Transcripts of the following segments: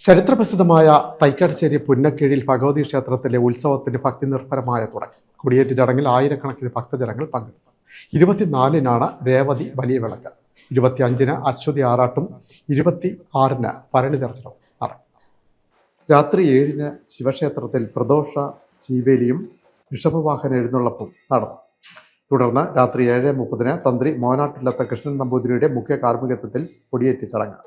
ചരിത്രപ്രസിദ്ധമായ തൈക്കാട്ടുശ്ശേരി പുന്നക്കീഴിൽ ഭഗവതി ക്ഷേത്രത്തിലെ ഉത്സവത്തിന് ഭക്തി നിർഭരമായ തുടക്കം. കൊടിയേറ്റ് ചടങ്ങിൽ ആയിരക്കണക്കിന് ഭക്തജനങ്ങൾ പങ്കെടുത്തു. 24-നാണ് രേവതി വലിയ വിളക്ക്, 25-ന് അശ്വതി ആറാട്ടും 26-ന് ഭരണി ദർശനവും നടക്കും. രാത്രി 7-ന് ശിവക്ഷേത്രത്തിൽ പ്രദോഷ ശീവേലിയും ഋഷഭവാഹന എഴുന്നള്ളപ്പും നടന്നു. തുടർന്ന് രാത്രി 7:30-ന് തന്ത്രി മോനാട്ടില്ലത്ത കൃഷ്ണൻ നമ്പൂതിരിയുടെ മുഖ്യ കാർമ്മികത്വത്തിൽ കൊടിയേറ്റ് ചടങ്ങ്.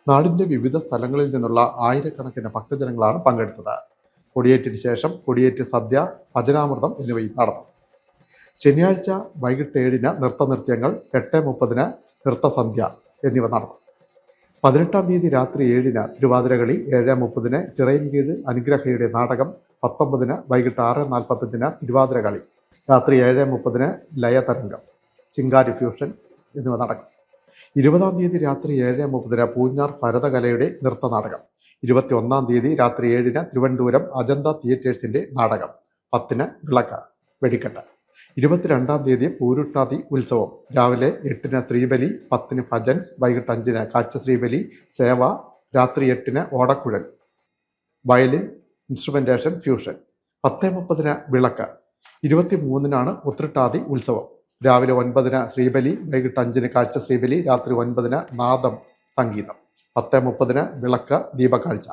നാടിന്റെ വിവിധ സ്ഥലങ്ങളിൽ നിന്നുള്ള ആയിരക്കണക്കിന് ഭക്തജനങ്ങളാണ് പങ്കെടുത്തത്. കൊടിയേറ്റിന് ശേഷം കൊടിയേറ്റ് സദ്യ, ഭജനാമൃതം എന്നിവയും നടന്നു. ശനിയാഴ്ച വൈകിട്ട് 7-ന് നൃത്തനൃത്യങ്ങൾ, 8:30-ന് നൃത്തസന്ധ്യ എന്നിവ നടന്നു. 18-ാം തീയതി രാത്രി 7-ന് തിരുവാതിരകളി, 7:30-ന് ചിറയൻകീഴ് അനുഗ്രഹയുടെ നാടകം, 19-ന് വൈകിട്ട് 6:45-ന് തിരുവാതിരകളി, രാത്രി 7:30-ന് ലയതരംഗം, ചിങ്കാരി ഫ്യൂഷൻ എന്നിവ നടക്കും. 20-ാം തീയതി രാത്രി 7:30-ന് പൂഞ്ഞാർ ഭരതകലയുടെ നൃത്തനാടകം, 21-ാം തീയതി രാത്രി 7-ന് തിരുവനന്തപുരം അജന്ത തിയേറ്റേഴ്സിന്റെ നാടകം, 10-ന് വിളക്ക് വെടിക്കെട്ട്. 22-ാം തീയതി പൂരുട്ടാതി ഉത്സവം, രാവിലെ 8-ന് സ്ത്രീബലി, 10-ന് ഭജൻസ്, വൈകിട്ട് 5-ന് കാഴ്ചശ്രീബലി, സേവ, രാത്രി 8-ന് ഓടക്കുഴൽ, വയലിൻ ഇൻസ്ട്രുമെന്റേഷൻ ഫ്യൂഷൻ, 10:30-ന് വിളക്ക്. 23-നാണ് ഉത്രട്ടാതി ഉത്സവം, രാവിലെ 9-ന് ശ്രീബലി, വൈകിട്ട് 5-ന് കാഴ്ച ശ്രീബലി, രാത്രി 9-ന് നാദം സംഗീതം, 10:30-ന് വിളക്ക് ദീപകാഴ്ച.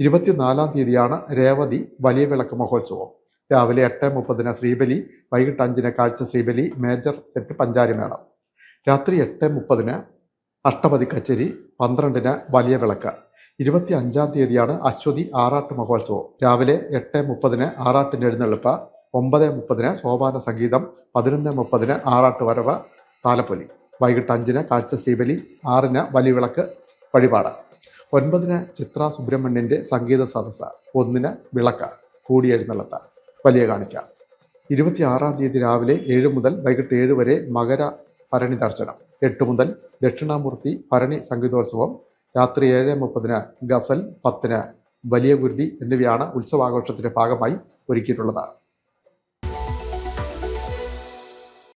24-ാം തീയതിയാണ് രേവതി വലിയ വിളക്ക് മഹോത്സവം, രാവിലെ 8:30-ന് ശ്രീബലി, വൈകിട്ട് 5-ന് കാഴ്ച ശ്രീബലി, മേജർ സെറ്റ് പഞ്ചാരിമേളം, രാത്രി 8:30-ന് അഷ്ടപതി കച്ചേരി, 12-ന് വലിയ വിളക്ക്. 25-ാം തീയതിയാണ് അശ്വതി ആറാട്ട് മഹോത്സവം, രാവിലെ 8:30-ന് ആറാട്ടിൻ്റെ എഴുന്നള്ളിപ്പ്, 9:30-ന് സോപാന സംഗീതം, 11:30-ന് ആറാട്ട് വരവ് താലപ്പൊലി, വൈകിട്ട് 5-ന് കാഴ്ച ശ്രീബലി, 6-ന് വലിയ വിളക്ക് വഴിപാട്, 9-ന് ചിത്ര സുബ്രഹ്മണ്യൻ്റെ സംഗീത സദസ്സ്, 1-ന് വിളക്ക് കൂടിയെഴുന്നള്ളത്ത് വലിയ കാണിക്ക. 26-ാം തീയതി രാവിലെ 7 മുതൽ വൈകിട്ട് 7 വരെ മകര ഭരണി ദർശനം, 8 മുതൽ ദക്ഷിണാമൂർത്തി ഭരണി സംഗീതോത്സവം, രാത്രി 7:30-ന് ഗസൽ, 10-ന് വലിയ ഗുരുതി എന്നിവയാണ് ഉത്സവാഘോഷത്തിന്റെ ഭാഗമായി ഒരുക്കിയിട്ടുള്ളത്.